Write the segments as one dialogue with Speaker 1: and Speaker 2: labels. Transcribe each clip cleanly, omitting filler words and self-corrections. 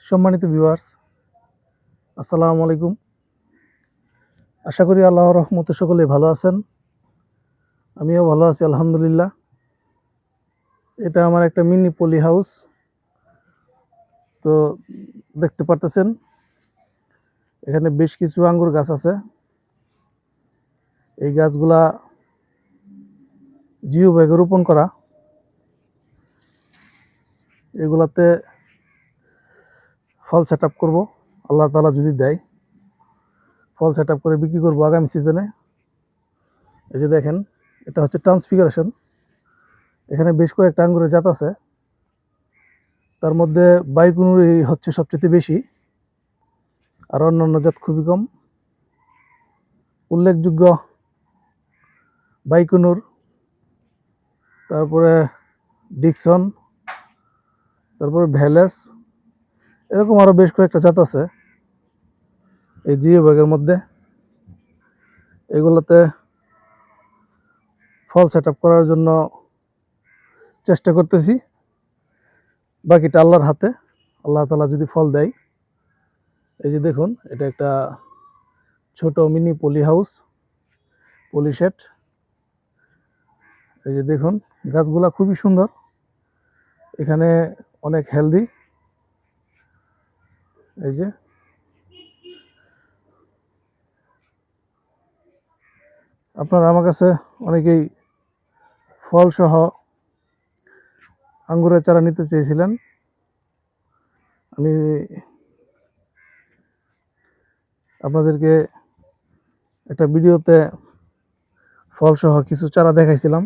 Speaker 1: সম্মানিত ভিউয়ার্স, আসসালামু আলাইকুম। আশা করি আল্লাহর রহমতে সকলেই ভালো আছেন। আমিও ভালো আছি আলহামদুলিল্লাহ। এটা আমার একটা মিনি পলি হাউস। তো দেখতে পারতেছেন এখানে বেশ কিছু আঙ্গুর গাছ আছে। এই গাছগুলা জিও ব্যাগে রোপণ করা। এগুলাতে ফল সেট আপ করবো, আল্লাহ তাআলা যদি দেয়। ফল সেট আপ করে বিক্রি করবো আগামী সিজনে। এই যে দেখেন, এটা হচ্ছে ট্রান্সফিগারেশন। এখানে বেশ কয়েকটা আঙ্গুরের জাত আছে, তার মধ্যে বাইকুনুর হচ্ছে সবচেয়ে বেশি, আর অন্যান্য জাত খুবই কম। উল্লেখযোগ্য বাইকুনুর, তারপরে ডিকসন, তারপরে ভ্যালেস, এরকম আরো বেশ কয়েকটা জাত আছে এই জিও ব্যাগের মধ্যে। এগুলোতে ফল সেট আপ করার জন্য চেষ্টা করতেছি, বাকিটা আল্লাহর হাতে। আল্লাহ তাআলা যদি ফল দেয়। এই যে দেখুন, এটা একটা ছোট মিনি পলি হাউস, পলি শেড। এই যে দেখুন, গাছগুলা খুবই সুন্দর, এখানে অনেক হেলদি। এই যে আপনারা আমার কাছে অনেকেই ফল সহ আঙ্গুরের চারা নিতে চেয়েছিলেন। আমি আপনাদেরকে একটা ভিডিওতে ফল সহ কিছু চারা দেখাইছিলাম,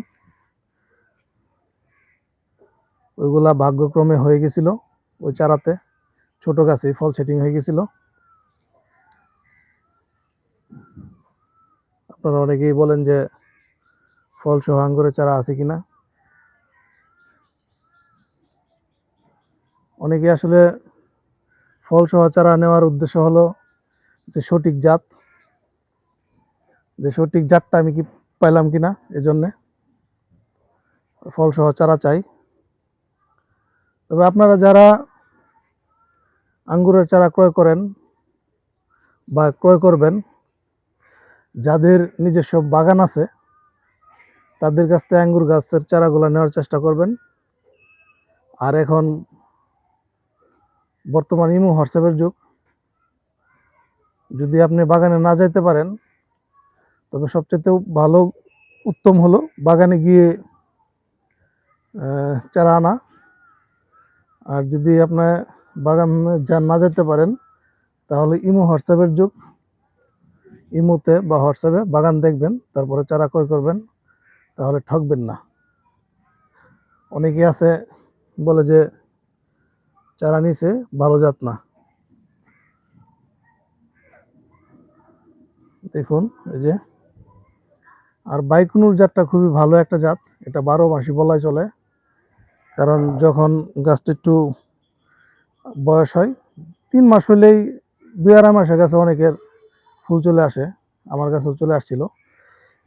Speaker 1: ওইগুলা ভাগ্যক্রমে হয়ে গেছিল। ওই চারাতে ছোট গাছে ফল সেটিং হয়ে গেছিল। আপনারা অনেকেই বলেন যে ফল সহ আঙ্গুরের চারা আছে কিনা। অনেকে আসলে ফল সহ চারা নেওয়ার উদ্দেশ্য হলো যে সঠিক জাতটা আমি কি পাইলাম কিনা, এজন্য ফল সহ চারা চাই। তবে আপনারা যারা আঙ্গুরের চারা ক্রয় করেন বা ক্রয় করবেন, যাদের নিজস্ব বাগান আছে, তাদের কাছ থেকে আঙ্গুর গাছের চারাগুলো নেওয়ার চেষ্টা করবেন। আর এখন বর্তমান ইমো হোয়াটসঅ্যাপের যুগ। যদি আপনি বাগানে না যাইতে পারেন, তবে সবচেয়ে ভালো উত্তম হলো বাগানে গিয়ে চারা আনা। আর যদি আপনার বাগানে না যেতে পারেন, তাহলে ইমো হোয়াটসঅ্যাপের যুগ। ইমোতে বা হোয়াটসঅ্যাপে বাগান দেখবেন, তারপরে চারা ক্রয় করবেন, তাহলে ঠকবেন না। অনেকে আছে বলে যে চারা নিছে, ভালো জাত না। দেখুন এই যে, আর বাইকুনুর জাতটা খুবই ভালো একটা জাত। এটা 12 মাসই বলাই চলে, কারণ যখন গাছটা একটু বয়স হয়, 3 মাস হলেই 2-2.5 মাসের কাছে অনেকের ফুল চলে আসে। আমার কাছেও চলে আসছিল।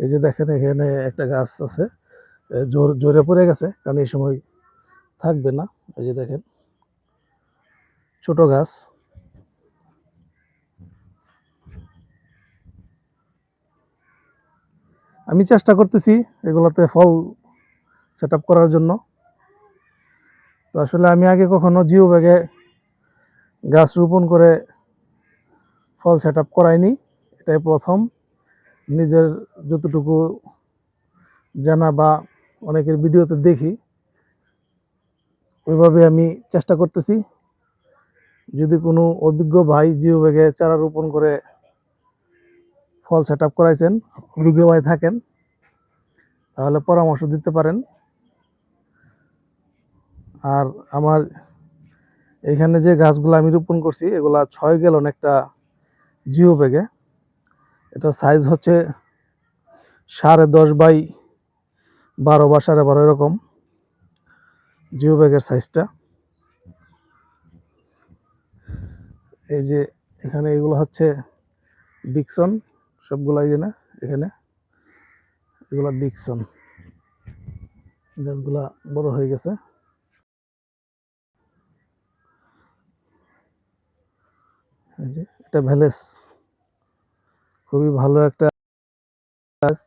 Speaker 1: এই যে দেখেন, এখানে একটা গাছ আছে ঝরে পড়ে গেছে, কারণ এই সময় থাকবে না। এই যে দেখেন, ছোট গাছ। আমি চেষ্টা করতেছি এগুলাতে ফল সেট আপ করার জন্য। তো আসলে আমি আগে কখনো জিও ব্যাগে গাছ রোপণ করে ফল সেট আপ করাইনি, এটাই প্রথম। নিজের যতটুকু জানা বা অনেকের ভিডিওতে দেখি, ওইভাবে আমি চেষ্টা করতেছি। যদি কোনো অভিজ্ঞ ভাই জিও ব্যাগে চারা রোপণ করে ফল সেট আপ করাইছেন, অভিজ্ঞ ভাই থাকেন, তাহলে পরামর্শ দিতে পারেন। আর আমার এইখানে যে গাছগুলো আমি রোপণ করছি, এগুলা 6 গ্যালন একটা জিও ব্যাগে। এটা সাইজ হচ্ছে 10.5 বাই 12 বা 12.5, এরকম জিও ব্যাগের সাইজটা। এই যে এখানে এগুলো হচ্ছে ডিকসন, সবগুলাই না এখানে, এগুলো ডিকসন। গাছগুলা বড় হয়ে গেছে। এই যে এটা ভ্যালেস, খুবই ভালো একটা গাছ।